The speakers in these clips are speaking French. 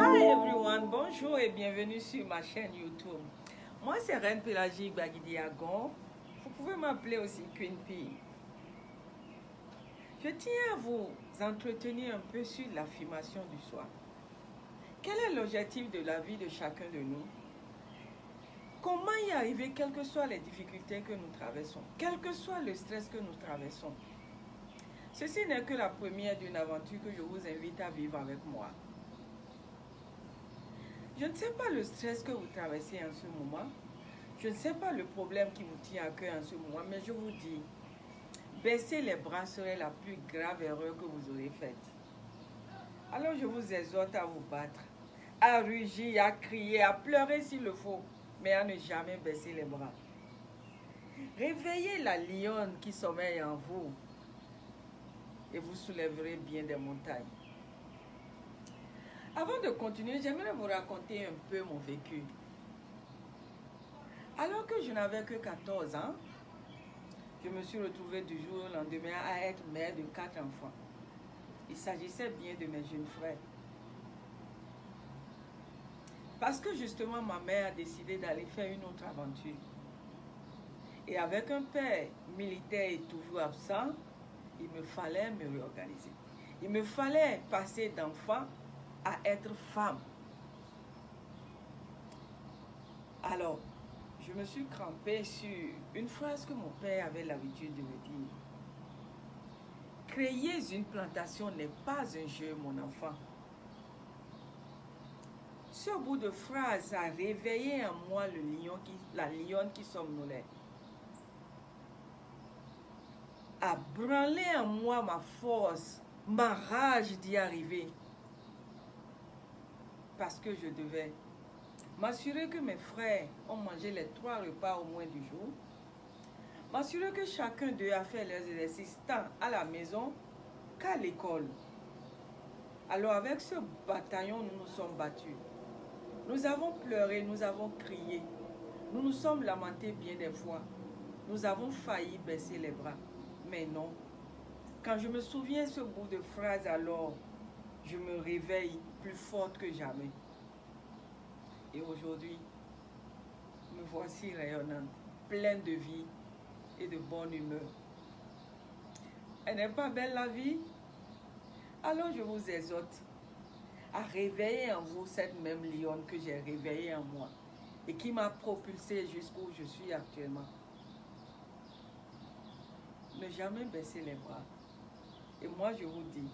Hi everyone, bonjour et bienvenue sur ma chaîne YouTube. Moi c'est Reine Pélagie Gbaguidiagon. Vous pouvez m'appeler aussi Queen P. Je tiens à vous entretenir un peu sur l'affirmation du soi. Quel est l'objectif de la vie de chacun de nous? Comment y arriver quelles que soient les difficultés que nous traversons, quel que soit le stress que nous traversons? Ceci n'est que la première d'une aventure que je vous invite à vivre avec moi. Je ne sais pas le stress que vous traversez en ce moment. Je ne sais pas le problème qui vous tient à cœur en ce moment, mais je vous dis, baisser les bras serait la plus grave erreur que vous aurez faite. Alors je vous exhorte à vous battre, à rugir, à crier, à pleurer s'il le faut, mais à ne jamais baisser les bras. Réveillez la lionne qui sommeille en vous et vous soulèverez bien des montagnes. Avant de continuer, j'aimerais vous raconter un peu mon vécu. Alors que je n'avais que 14 ans, je me suis retrouvée du jour au lendemain à être mère de 4 enfants. Il s'agissait bien de mes jeunes frères. Parce que justement, ma mère a décidé d'aller faire une autre aventure. Et avec un père militaire et toujours absent, il me fallait me réorganiser. Il me fallait passer d'enfant à être femme. Alors, je me suis crampée sur une phrase que mon père avait l'habitude de me dire. Créer une plantation n'est pas un jeu, mon enfant. Ce bout de phrase a réveillé en moi la lionne qui somnolait. A branlé en moi ma force, ma rage d'y arriver. Parce que je devais m'assurer que mes frères ont mangé les 3 repas au moins du jour. M'assurer que chacun d'eux a fait leurs exercices tant à la maison qu'à l'école. Alors avec ce bataillon, nous nous sommes battus. Nous avons pleuré, nous avons crié. Nous nous sommes lamentés bien des fois. Nous avons failli baisser les bras. Mais non. Quand je me souviens de ce bout de phrase, alors, je me réveille plus forte que jamais. Et aujourd'hui, me voici rayonnante, pleine de vie et de bonne humeur. Elle n'est pas belle la vie? Alors je vous exhorte à réveiller en vous cette même lionne que j'ai réveillée en moi et qui m'a propulsée jusqu'où je suis actuellement. Ne jamais baisser les bras. Et moi je vous dis,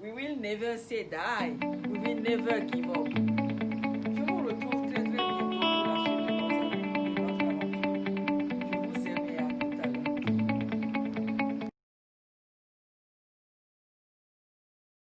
we will never say die, we will never give up.